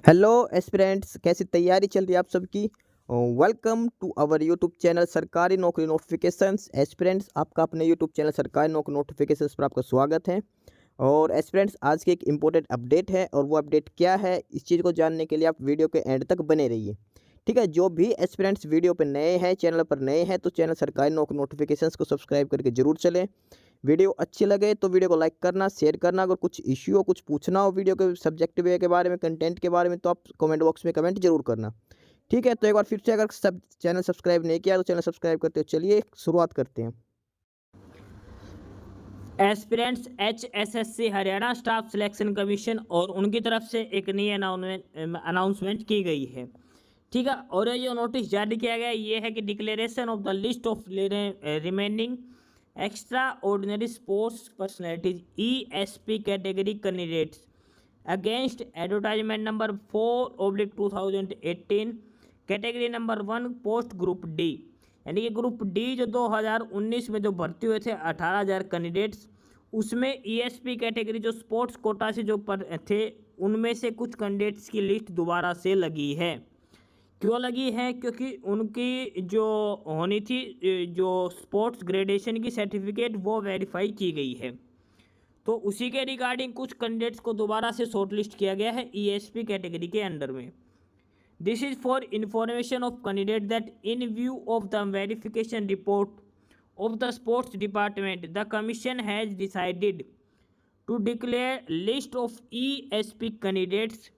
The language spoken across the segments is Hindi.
हेलो एस्पिरेंट्स, कैसी तैयारी चल रही है आप सबकी। Welcome to our YouTube channel Sarkari Naukri notifications. Aspirants, आपका अपने YouTube channel Sarkari Naukri notifications पर आपका स्वागत है। और एस्पिरेंट्स, आज की एक इम्पोर्टेंट अपडेट है और वो अपडेट क्या है, इस चीज़ को जानने के लिए आप वीडियो के एंड तक बने रहिए। ठीक है, जो भी एस्पिरेंट्स वीडियो पर नए हैं, चैनल पर नए हैं, तो चैनल सरकारी नौकरी नोटिफिकेशंस को सब्सक्राइब करके जरूर चलें। वीडियो अच्छी लगे तो वीडियो को लाइक करना, शेयर करना। अगर कुछ इश्यू हो, कुछ पूछना हो वीडियो के सब्जेक्ट वे के बारे में, कंटेंट के बारे में, तो आप कमेंट बॉक्स में कमेंट जरूर करना। ठीक है, तो एक बार फिर से, अगर सब चैनल सब्सक्राइब नहीं किया तो चैनल सब्सक्राइब करते हो। चलिए शुरुआत करते हैं। Aspirants HSSC Haryana staff selection commission और उनकी तरफ से एक नई अनाउंसमेंट की गई है। ठीक है, और ये जो नोटिस जारी किया गया ये है कि declaration of the list of remaining extra ordinary sports personalities ESP category candidates against advertisement number 4/2018 category number 1 post group D, यानी कि ग्रुप डी जो 2019 में जो भर्ती हुए थे 18,000 कैंडिडेट्स, उसमें ESP कैटेगरी जो स्पोर्ट्स कोटा से जो पर थे उनमें से कुछ कैंडिडेट्स की लिस्ट दोबारा से लगी है। क्यों लगी है? क्योंकि उनकी जो होनी थी, जो स्पोर्ट्स ग्रेडेशन की सर्टिफिकेट वो वेरीफाई की गई है, तो उसी के रिगार्डिंग कुछ कैंडिडेट्स को दोबारा से शॉर्टलिस्ट किया गया है ESP कैटेगरी के अंडर में। This is for information of candidate that in view of the verification report of the sports department, the commission has decided to declare list of ESP candidates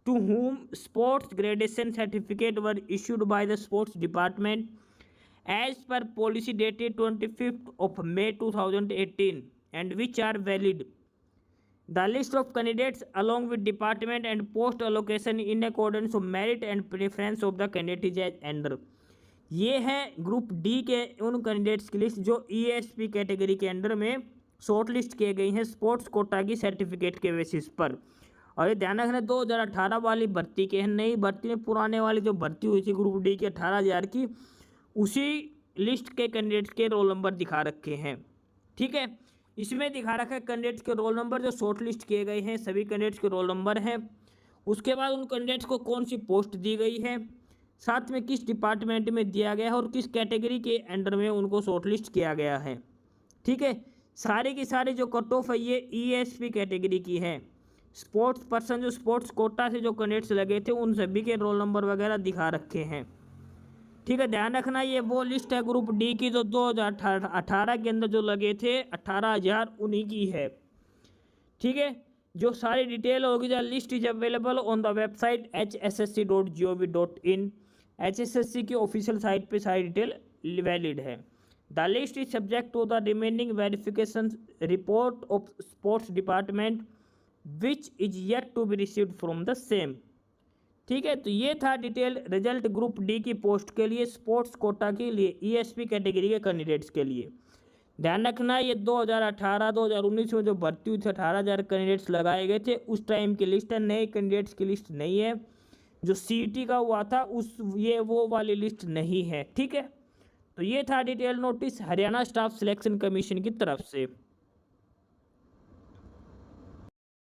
to whom sports gradation certificate were issued by the sports department as per policy dated 25th of May 2018 and which are valid. The list of candidates along with department and post allocation in accordance of merit and preference of the candidate is under। ये है ग्रुप डी के उन कैंडिडेट्स की लिस्ट जो ESP कैटेगरी के अंडर में शॉर्ट लिस्ट किए गई हैं स्पोर्ट्स कोटा की सर्टिफिकेट के बेसिस पर। और ये ध्यान रखना 2018 वाली भर्ती के हैं, नई भर्ती में पुराने वाली जो भर्ती हुई थी ग्रुप डी के 18,000 की, उसी लिस्ट के कैंडिडेट्स के रोल नंबर दिखा रखे हैं। ठीक है, इसमें दिखा रखा है कैंडिडेट्स के रोल नंबर जो शॉर्ट लिस्ट किए गए हैं, सभी कैंडिडेट्स के रोल नंबर हैं। उसके बाद उन कैंडिडेट्स को कौन सी पोस्ट दी गई है, साथ में किस डिपार्टमेंट में दिया गया है और किस कैटेगरी के अंडर में उनको शॉर्ट लिस्ट किया गया है। ठीक है, सारे की सारी जो कट ऑफ है ये ESP कैटेगरी की है। स्पोर्ट्स पर्सन जो स्पोर्ट्स कोटा से जो कैंडिडेट्स लगे थे उन सभी के रोल नंबर वगैरह दिखा रखे हैं। ठीक है, ध्यान रखना ये वो लिस्ट है ग्रुप डी की जो 2018 के अंदर जो लगे थे 18,000 उन्हीं की है। ठीक है, जो सारी डिटेल होगी, जो list is available on the website hssc.gov.in। HSSC की ऑफिशियल साइट पे सारी डिटेल वैलिड है। The list is subject to the remaining verification report of sports department which is yet to be received from the same. ठीक है, तो ये था डिटेल रिजल्ट ग्रुप डी की पोस्ट के लिए, स्पोर्ट्स कोटा के लिए, ESP कैटेगरी के कैंडिडेट्स के लिए। ध्यान रखना ये 2018-2019 में जो भर्ती हुई थी 18,000 कैंडिडेट्स लगाए गए थे, उस टाइम की लिस्ट है, नए कैंडिडेट्स की लिस्ट नहीं है। जो CET का हुआ था उस ये वो वाली लिस्ट नहीं है। ठीक है, तो ये था detail notice Haryana staff selection commission की तरफ से।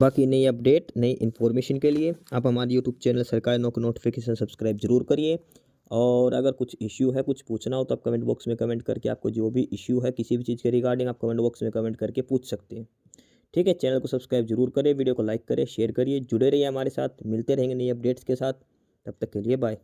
बाकी नई अपडेट, नई इन्फॉर्मेशन के लिए आप हमारे यूट्यूब चैनल सरकारी नौकरी नोटिफिकेशन सब्सक्राइब जरूर करिए। और अगर कुछ इश्यू है, कुछ पूछना हो, तो आप कमेंट बॉक्स में कमेंट करके आपको जो भी इश्यू है किसी भी चीज़ के रिगार्डिंग आप कमेंट बॉक्स में कमेंट करके पूछ सकते हैं। ठीक है, चैनल को सब्सक्राइब जरूर करें, वीडियो को लाइक करें, शेयर करिए, जुड़े रहिए हमारे साथ। मिलते रहेंगे नई अपडेट्स के साथ, तब तक के लिए बाय।